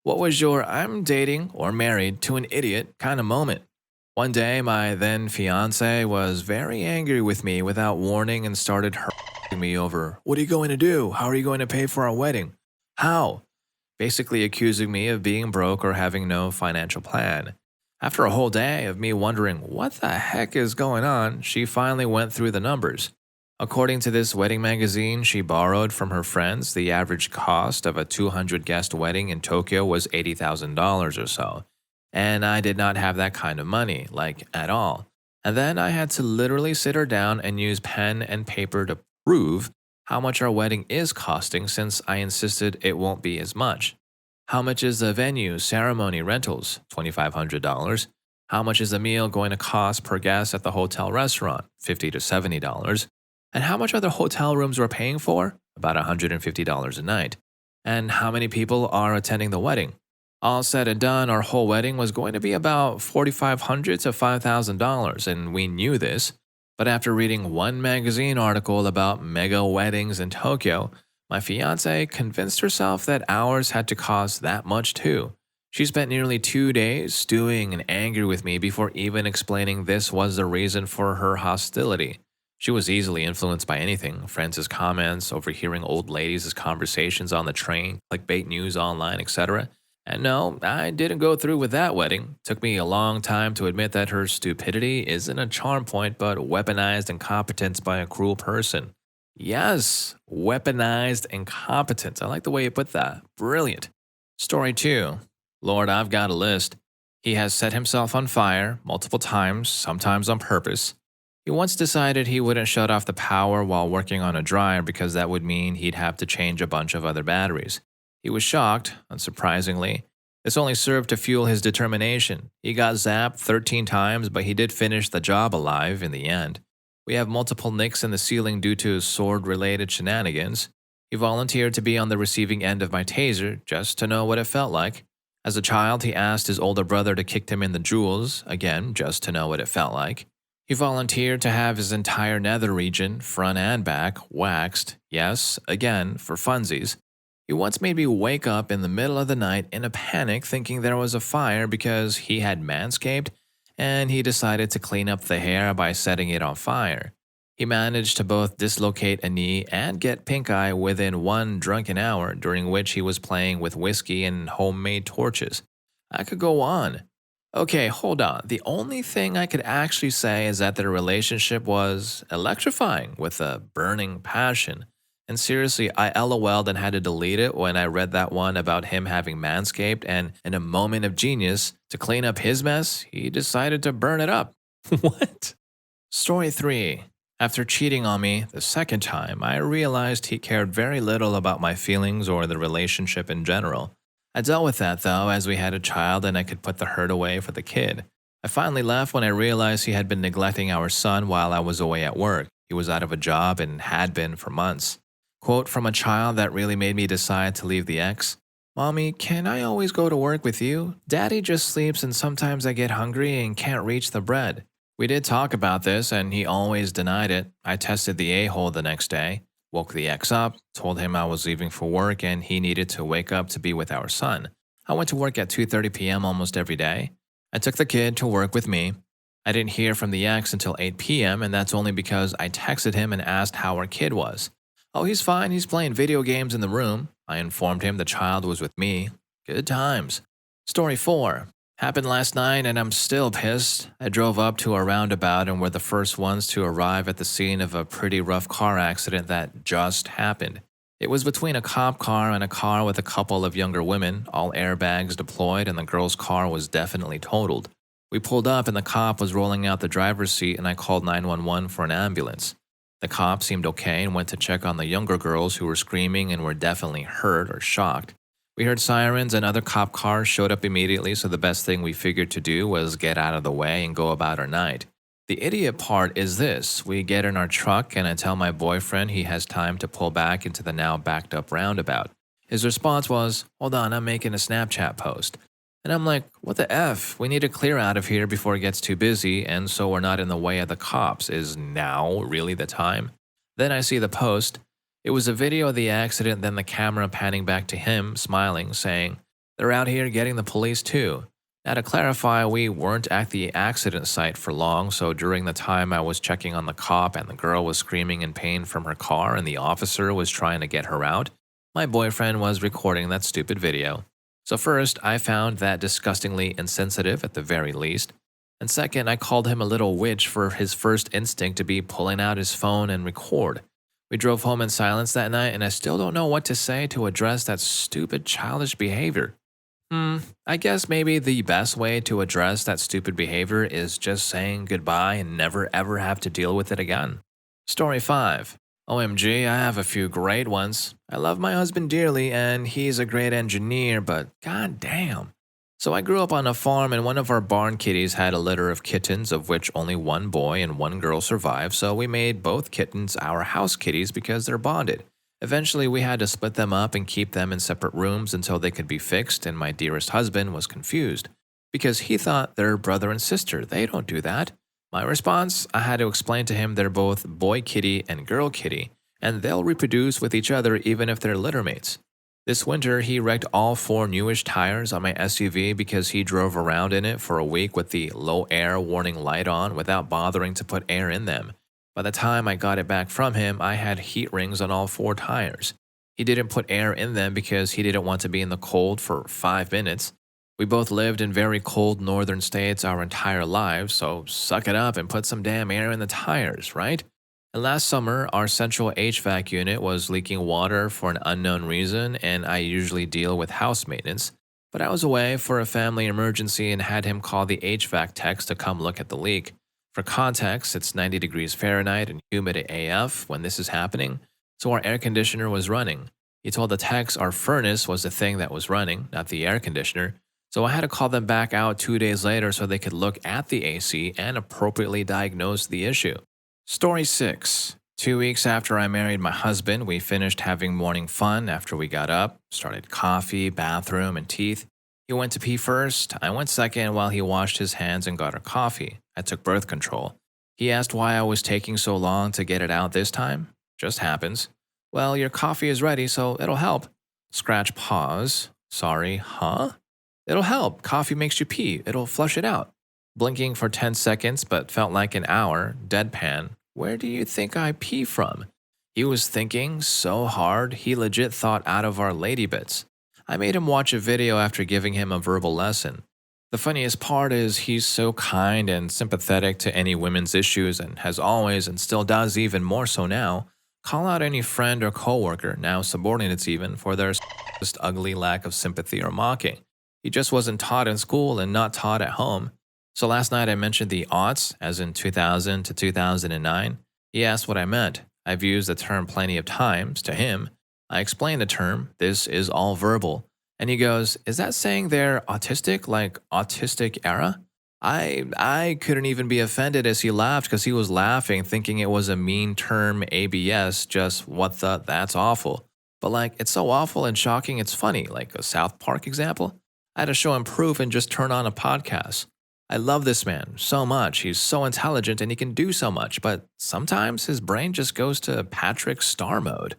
What was your I'm dating or married to an idiot kind of moment? One day, my then fiance was very angry with me without warning and started harassing me over, "What are you going to do? How are you going to pay for our wedding? How?" Basically accusing me of being broke or having no financial plan. After a whole day of me wondering what the heck is going on, she finally went through the numbers. According to this wedding magazine she borrowed from her friends, the average cost of a 200 guest wedding in Tokyo was $80,000 or so. And I did not have that kind of money, like at all. And then I had to literally sit her down and use pen and paper to prove how much our wedding is costing since I insisted it won't be as much. How much is the venue, ceremony, rentals? $2,500. How much is the meal going to cost per guest at the hotel restaurant? $50 to $70. And how much are the hotel rooms we're paying for? About $150 a night. And how many people are attending the wedding? All said and done, our whole wedding was going to be about $4,500 to $5,000, and we knew this. But after reading one magazine article about mega weddings in Tokyo, my fiance convinced herself that ours had to cost that much too. She spent nearly 2 days stewing and angry with me before even explaining this was the reason for her hostility. She was easily influenced by anything, friends' comments, overhearing old ladies' conversations on the train, clickbait news online, etc. And no, I didn't go through with that wedding. Took me a long time to admit that her stupidity isn't a charm point but weaponized incompetence by a cruel person. Yes, weaponized incompetence. I like the way you put that. Brilliant. Story 2. Lord, I've got a list. He has set himself on fire multiple times, sometimes on purpose. He once decided he wouldn't shut off the power while working on a dryer because that would mean he'd have to change a bunch of other batteries. He was shocked, unsurprisingly. This only served to fuel his determination. He got zapped 13 times, but he did finish the job alive in the end. We have multiple nicks in the ceiling due to sword-related shenanigans. He volunteered to be on the receiving end of my taser just to know what it felt like. As a child, he asked his older brother to kick him in the jewels, again, just to know what it felt like. He volunteered to have his entire nether region, front and back, waxed, yes, again, for funsies. He once made me wake up in the middle of the night in a panic thinking there was a fire because he had manscaped and he decided to clean up the hair by setting it on fire. He managed to both dislocate a knee and get pink eye within one drunken hour during which he was playing with whiskey and homemade torches. I could go on. Okay, hold on. The only thing I could actually say is that their relationship was electrifying with a burning passion. And seriously, I LOL'd and had to delete it when I read that one about him having manscaped and in a moment of genius, to clean up his mess, he decided to burn it up. What? Story 3. After cheating on me the second time, I realized he cared very little about my feelings or the relationship in general. I dealt with that though, as we had a child and I could put the hurt away for the kid. I finally left when I realized he had been neglecting our son while I was away at work. He was out of a job and had been for months. Quote from a child that really made me decide to leave the ex: "Mommy, can I always go to work with you? Daddy just sleeps and sometimes I get hungry and can't reach the bread." We did talk about this and he always denied it. I tested the a-hole the next day. Woke the ex up, told him I was leaving for work and he needed to wake up to be with our son. I went to work at 2:30 p.m. almost every day. I took the kid to work with me. I didn't hear from the ex until 8 p.m. and that's only because I texted him and asked how our kid was. "Oh, he's fine, he's playing video games in the room." I informed him the child was with me. Good times. Story 4. Happened last night and I'm still pissed. I drove up to a roundabout and were the first ones to arrive at the scene of a pretty rough car accident that just happened. It was between a cop car and a car with a couple of younger women, all airbags deployed, and the girl's car was definitely totaled. We pulled up and the cop was rolling out the driver's seat and I called 911 for an ambulance. The cop seemed okay and went to check on the younger girls who were screaming and were definitely hurt or shocked. We heard sirens and other cop cars showed up immediately, so the best thing we figured to do was get out of the way and go about our night. The idiot part is this: we get in our truck and I tell my boyfriend he has time to pull back into the now backed up roundabout. His response was, "Hold on, I'm making a Snapchat post." And I'm like, what the F? We need to clear out of here before it gets too busy, and so we're not in the way of the cops. Is now really the time? Then I see the post. It was a video of the accident, then the camera panning back to him, smiling, saying, They're out here getting the police too. Now, to clarify, we weren't at the accident site for long, so during the time I was checking on the cop and the girl was screaming in pain from her car and the officer was trying to get her out, my boyfriend was recording that stupid video. So, first, I found that disgustingly insensitive at the very least. And second, I called him a little witch for his first instinct to be pulling out his phone and record. We drove home in silence that night, and I still don't know what to say to address that stupid childish behavior. I guess maybe the best way to address that stupid behavior is just saying goodbye and never ever have to deal with it again. Story 5. OMG, I have a few great ones. I love my husband dearly and he's a great engineer, but god damn. So I grew up on a farm and one of our barn kitties had a litter of kittens of which only one boy and one girl survived, so we made both kittens our house kitties because they're bonded. Eventually, we had to split them up and keep them in separate rooms until they could be fixed, and my dearest husband was confused because he thought they're brother and sister. They don't do that. My response, I had to explain to him they're both boy kitty and girl kitty, and they'll reproduce with each other even if they're littermates. This winter, he wrecked all 4 newish tires on my SUV because he drove around in it for a week with the low air warning light on without bothering to put air in them. By the time I got it back from him, I had heat rings on all 4 tires. He didn't put air in them because he didn't want to be in the cold for 5 minutes. We both lived in very cold northern states our entire lives, so suck it up and put some damn air in the tires, right? And last summer, our central HVAC unit was leaking water for an unknown reason, and I usually deal with house maintenance. But I was away for a family emergency and had him call the HVAC techs to come look at the leak. For context, it's 90 degrees Fahrenheit and humid AF when this is happening, so our air conditioner was running. He told the techs our furnace was the thing that was running, not the air conditioner, so I had to call them back out 2 days later so they could look at the AC and appropriately diagnose the issue. Story 6. 2 weeks after I married my husband, we finished having morning fun after we got up, started coffee, bathroom, and teeth. He went to pee first, I went second while he washed his hands and got our coffee. I took birth control. He asked why I was taking so long to get it out this time. Just happens. Well, your coffee is ready, so it'll help. Scratch pause. Sorry, huh? It'll help. Coffee makes you pee. It'll flush it out. Blinking for 10 seconds, but felt like an hour. Deadpan. Where do you think I pee from? He was thinking so hard, he legit thought out of our lady bits. I made him watch a video after giving him a verbal lesson. The funniest part is he's so kind and sympathetic to any women's issues and has always and still does even more so now, call out any friend or coworker, now subordinates even, for their just ugly lack of sympathy or mocking. He just wasn't taught in school and not taught at home. So last night I mentioned the aughts, as in 2000 to 2009. He asked what I meant. I've used the term plenty of times to him. I explained the term, this is all verbal. And he goes, is that saying they're autistic, like autistic era? I couldn't even be offended as he laughed because he was laughing thinking it was a mean term ABS, just what the, that's awful. But like, it's so awful and shocking it's funny, like a South Park example. I had to show him proof and just turn on a podcast. I love this man so much. He's so intelligent and he can do so much, but sometimes his brain just goes to Patrick Star mode.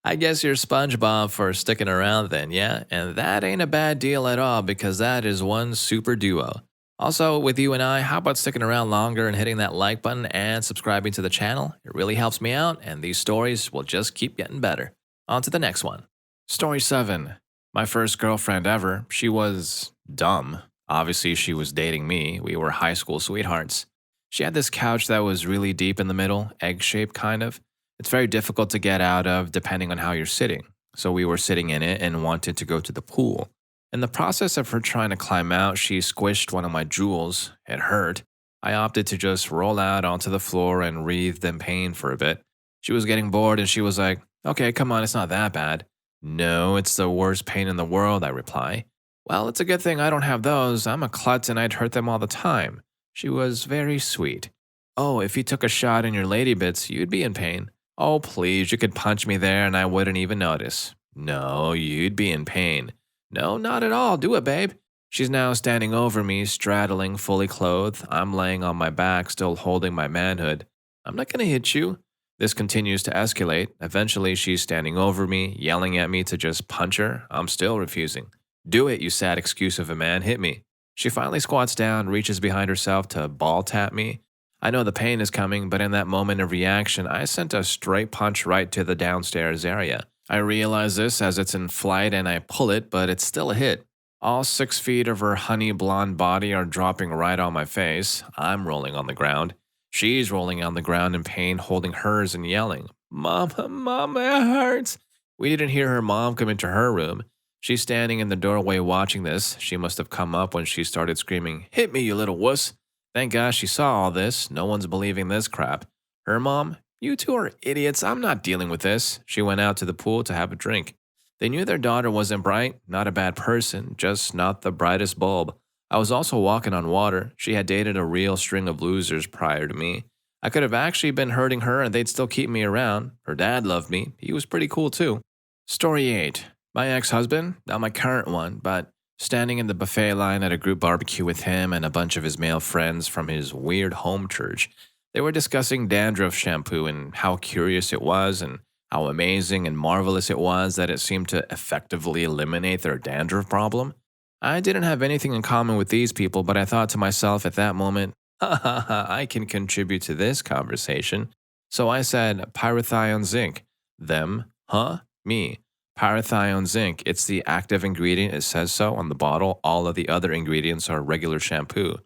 I guess you're SpongeBob for sticking around then, yeah? And that ain't a bad deal at all because that is one super duo. Also, with you and I, how about sticking around longer and hitting that like button and subscribing to the channel? It really helps me out and these stories will just keep getting better. On to the next one. Story 7. My first girlfriend ever. She was dumb. Obviously, she was dating me. We were high school sweethearts. She had this couch that was really deep in the middle, egg-shaped kind of. It's very difficult to get out of depending on how you're sitting. So we were sitting in it and wanted to go to the pool. In the process of her trying to climb out, she squished one of my jewels. It hurt. I opted to just roll out onto the floor and writhed in pain for a bit. She was getting bored and she was like, okay, come on, it's not that bad. No, it's the worst pain in the world, I reply. Well, it's a good thing I don't have those. I'm a klutz and I'd hurt them all the time. She was very sweet. Oh, if you took a shot in your lady bits, you'd be in pain. Oh, please, you could punch me there and I wouldn't even notice. No, you'd be in pain. No, not at all. Do it, babe. She's now standing over me, straddling, fully clothed. I'm laying on my back, still holding my manhood. I'm not going to hit you. This continues to escalate. Eventually, she's standing over me, yelling at me to just punch her. I'm still refusing. Do it, you sad excuse of a man, hit me. She finally squats down, reaches behind herself to ball tap me. I know the pain is coming, but in that moment of reaction, I sent a straight punch right to the downstairs area. I realize this as it's in flight and I pull it, but it's still a hit. All 6 feet of her honey blonde body are dropping right on my face. I'm rolling on the ground. She's rolling on the ground in pain, holding hers and yelling, Mama, Mama, it hurts. We didn't hear her mom come into her room. She's standing in the doorway watching this. She must have come up when she started screaming, Hit me, you little wuss. Thank gosh she saw all this. No one's believing this crap. Her mom, You two are idiots. I'm not dealing with this. She went out to the pool to have a drink. They knew their daughter wasn't bright, not a bad person, just not the brightest bulb. I was also walking on water. She had dated a real string of losers prior to me. I could have actually been hurting her and they'd still keep me around. Her dad loved me. He was pretty cool too. Story 8. My ex-husband, not my current one, but standing in the buffet line at a group barbecue with him and a bunch of his male friends from his weird home church. They were discussing dandruff shampoo and how curious it was and how amazing and marvelous it was that it seemed to effectively eliminate their dandruff problem. I didn't have anything in common with these people, but I thought to myself at that moment, ha ha ha, I can contribute to this conversation. So I said, pyrithione zinc. Them, huh? Me. Pyrithione zinc, it's the active ingredient, it says so on the bottle. All of the other ingredients are regular shampoo.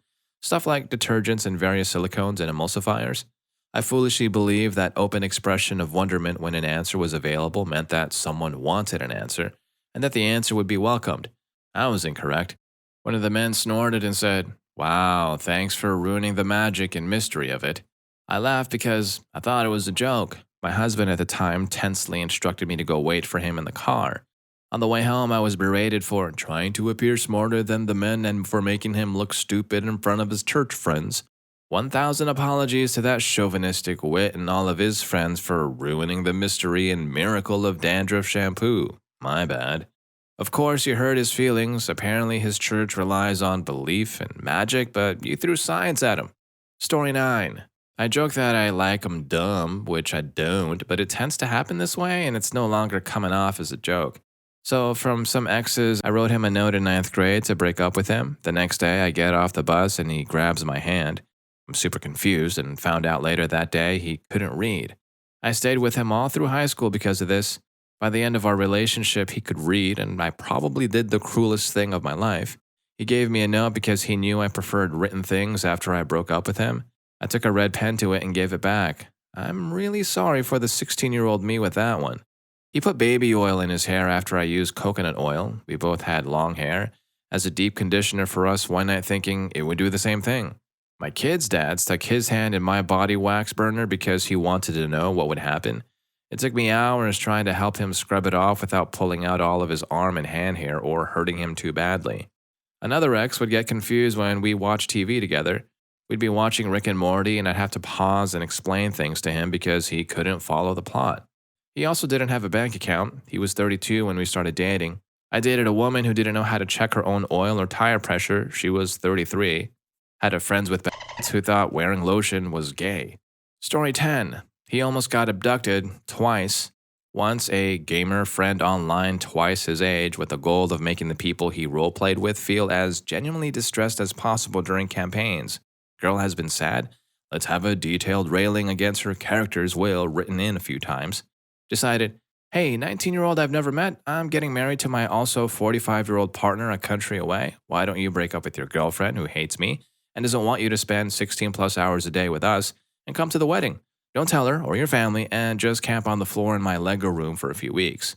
Stuff like detergents and various silicones and emulsifiers. I foolishly believed that open expression of wonderment when an answer was available meant that someone wanted an answer, and that the answer would be welcomed. I was incorrect. One of the men snorted and said, Wow, thanks for ruining the magic and mystery of it. I laughed because I thought it was a joke. My husband at the time tensely instructed me to go wait for him in the car. On the way home, I was berated for trying to appear smarter than the men and for making him look stupid in front of his church friends. 1,000 apologies to that chauvinistic wit and all of his friends for ruining the mystery and miracle of dandruff shampoo. My bad. Of course, you hurt his feelings. Apparently, his church relies on belief and magic, but you threw science at him. Story 9. I joke that I like 'em dumb, which I don't, but it tends to happen this way, and it's no longer coming off as a joke. So, from some exes, I wrote him a note in 9th grade to break up with him. The next day, I get off the bus and he grabs my hand. I'm super confused and found out later that day he couldn't read. I stayed with him all through high school because of this. By the end of our relationship, he could read, and I probably did the cruelest thing of my life. He gave me a note because he knew I preferred written things after I broke up with him. I took a red pen to it and gave it back. I'm really sorry for the 16-year-old me with that one. He put baby oil in his hair after I used coconut oil. We both had long hair. As a deep conditioner for us one night thinking it would do the same thing. My kid's dad stuck his hand in my body wax burner because he wanted to know what would happen. It took me hours trying to help him scrub it off without pulling out all of his arm and hand hair or hurting him too badly. Another ex would get confused when we watched TV together. We'd be watching Rick and Morty and I'd have to pause and explain things to him because he couldn't follow the plot. He also didn't have a bank account. He was 32 when we started dating. I dated a woman who didn't know how to check her own oil or tire pressure. She was 33. Had a friends with who thought wearing lotion was gay. Story 10. He almost got abducted twice. Once a gamer friend online twice his age with the goal of making the people he roleplayed with feel as genuinely distressed as possible during campaigns. Girl has been sad. Let's have a detailed railing against her character's will written in a few times. Decided, hey, 19-year-old I've never met, I'm getting married to my also 45-year-old partner a country away. Why don't you break up with your girlfriend who hates me and doesn't want you to spend 16 plus hours a day with us and come to the wedding? Don't tell her or your family and just camp on the floor in my Lego room for a few weeks.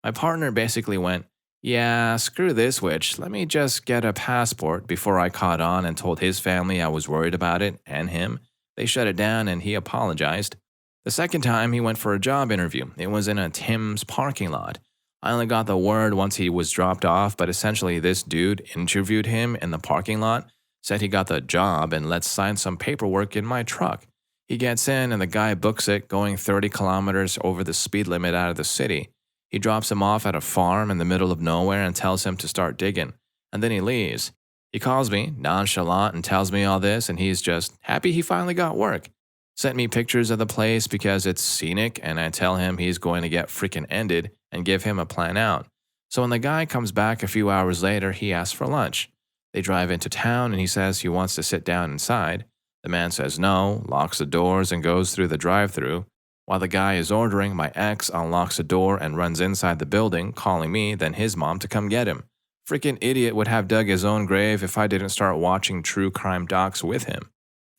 My partner basically went, yeah, screw this witch. Let me just get a passport before I caught on and told his family I was worried about it and him. They shut it down and he apologized. The second time he went for a job interview. It was in a Tim's parking lot. I only got the word once he was dropped off, but essentially this dude interviewed him in the parking lot, said he got the job and let's sign some paperwork in my truck. He gets in and the guy books it going 30 kilometers over the speed limit out of the city. He drops him off at a farm in the middle of nowhere and tells him to start digging. And then he leaves. He calls me, nonchalant, and tells me all this, and he's just happy he finally got work. Sent me pictures of the place because it's scenic, and I tell him he's going to get freaking ended and give him a plan out. So when the guy comes back a few hours later, he asks for lunch. They drive into town and he says he wants to sit down inside. The man says no, locks the doors, and goes through the drive through. While the guy is ordering, my ex unlocks the door and runs inside the building, calling me, then his mom, to come get him. Freaking idiot would have dug his own grave if I didn't start watching true crime docs with him.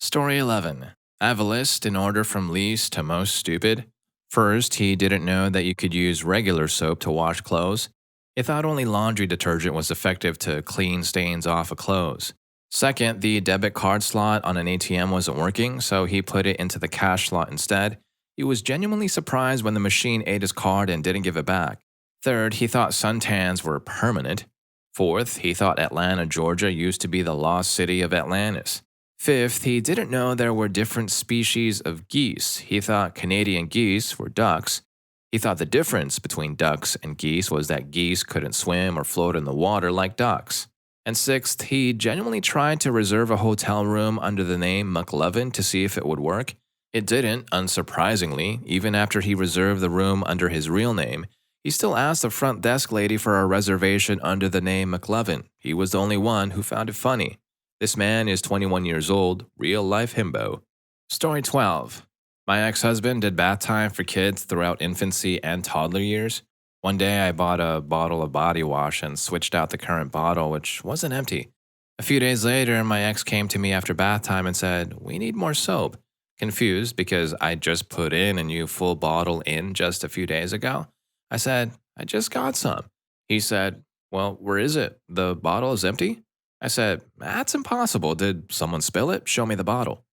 Story 11. I have a list in order from least to most stupid. First, he didn't know that you could use regular soap to wash clothes. He thought only laundry detergent was effective to clean stains off of clothes. Second, the debit card slot on an ATM wasn't working, so he put it into the cash slot instead. He was genuinely surprised when the machine ate his card and didn't give it back. Third, he thought suntans were permanent. Fourth, he thought Atlanta, Georgia used to be the lost city of Atlantis. Fifth, he didn't know there were different species of geese. He thought Canadian geese were ducks. He thought the difference between ducks and geese was that geese couldn't swim or float in the water like ducks. And sixth, he genuinely tried to reserve a hotel room under the name McLovin to see if it would work. It didn't, unsurprisingly. Even after he reserved the room under his real name, he still asked the front desk lady for a reservation under the name McLovin. He was the only one who found it funny. This man is 21 years old, real-life himbo. Story 12. My ex-husband did bath time for kids throughout infancy and toddler years. One day I bought a bottle of body wash and switched out the current bottle, which wasn't empty. A few days later, my ex came to me after bath time and said, "We need more soap." Confused because I just put in a new full bottle in just a few days ago, I said, "I just got some." He said, "Well, where is it? The bottle is empty?" I said, "That's impossible. Did someone spill it? Show me the bottle."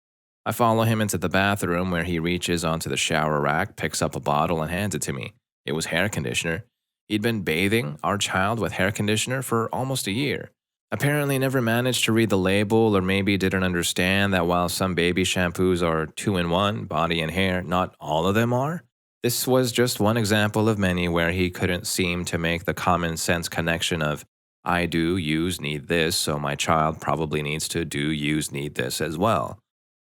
I follow him into the bathroom where he reaches onto the shower rack, picks up a bottle, and hands it to me. It was hair conditioner. He'd been bathing our child with hair conditioner for almost a year. Apparently never managed to read the label, or maybe didn't understand that while some baby shampoos are 2-in-1, body and hair, not all of them are. This was just one example of many where he couldn't seem to make the common sense connection of, I do use need this, so my child probably needs to do use need this as well.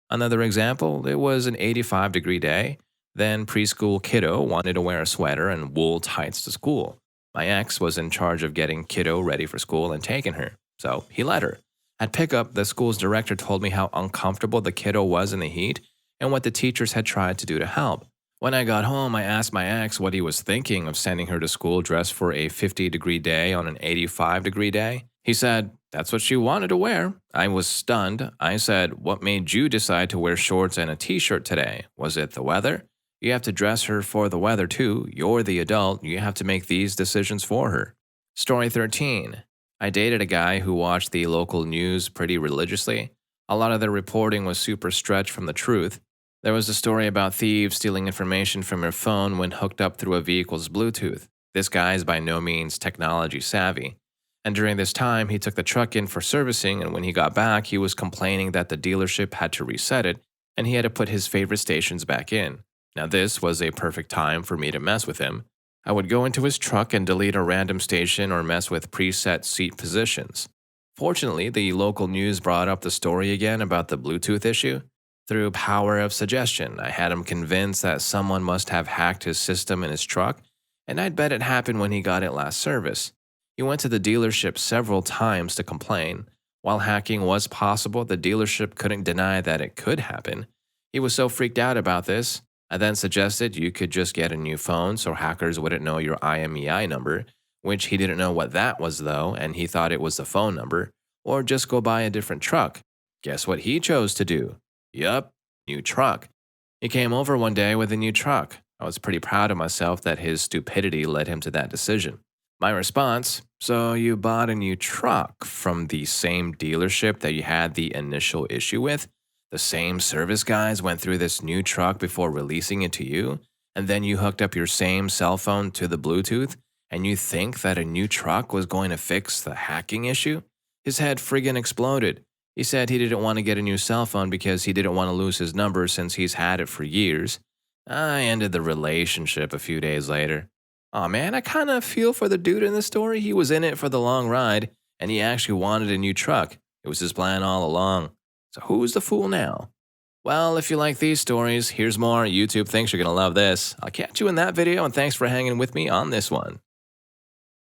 Another example, it was an 85-degree day. Then preschool kiddo wanted to wear a sweater and wool tights to school. My ex was in charge of getting kiddo ready for school and taking her, so he let her. At pickup, the school's director told me how uncomfortable the kiddo was in the heat and what the teachers had tried to do to help. When I got home, I asked my ex what he was thinking of sending her to school dressed for a 50-degree day on an 85-degree day. He said, "That's what she wanted to wear." I was stunned. I said, "What made you decide to wear shorts and a t-shirt today? Was it the weather?" You have to dress her for the weather too. You're the adult. You have to make these decisions for her. Story 13. I dated a guy who watched the local news pretty religiously. A lot of their reporting was super stretched from the truth. There was a story about thieves stealing information from your phone when hooked up through a vehicle's Bluetooth. This guy is by no means technology savvy. And during this time, he took the truck in for servicing, and when he got back, he was complaining that the dealership had to reset it, and he had to put his favorite stations back in. Now this was a perfect time for me to mess with him. I would go into his truck and delete a random station or mess with preset seat positions. Fortunately, the local news brought up the story again about the Bluetooth issue. Through power of suggestion, I had him convinced that someone must have hacked his system in his truck, and I'd bet it happened when he got it last service. He went to the dealership several times to complain. While hacking was possible, the dealership couldn't deny that it could happen. He was so freaked out about this. I then suggested you could just get a new phone so hackers wouldn't know your IMEI number, which he didn't know what that was though, and he thought it was the phone number, or just go buy a different truck. Guess what he chose to do? Yup, new truck. He came over one day with a new truck. I was pretty proud of myself that his stupidity led him to that decision. My response, "So you bought a new truck from the same dealership that you had the initial issue with? The same service guys went through this new truck before releasing it to you, and then you hooked up your same cell phone to the Bluetooth, and you think that a new truck was going to fix the hacking issue?" His head friggin' exploded. He said he didn't want to get a new cell phone because he didn't want to lose his number since he's had it for years. I ended the relationship a few days later. Aw man, I kinda feel for the dude in this story. He was in it for the long ride, and he actually wanted a new truck. It was his plan all along. So who's the fool now? Well, if you like these stories, here's more. YouTube thinks you're gonna love this. I'll catch you in that video, and thanks for hanging with me on this one.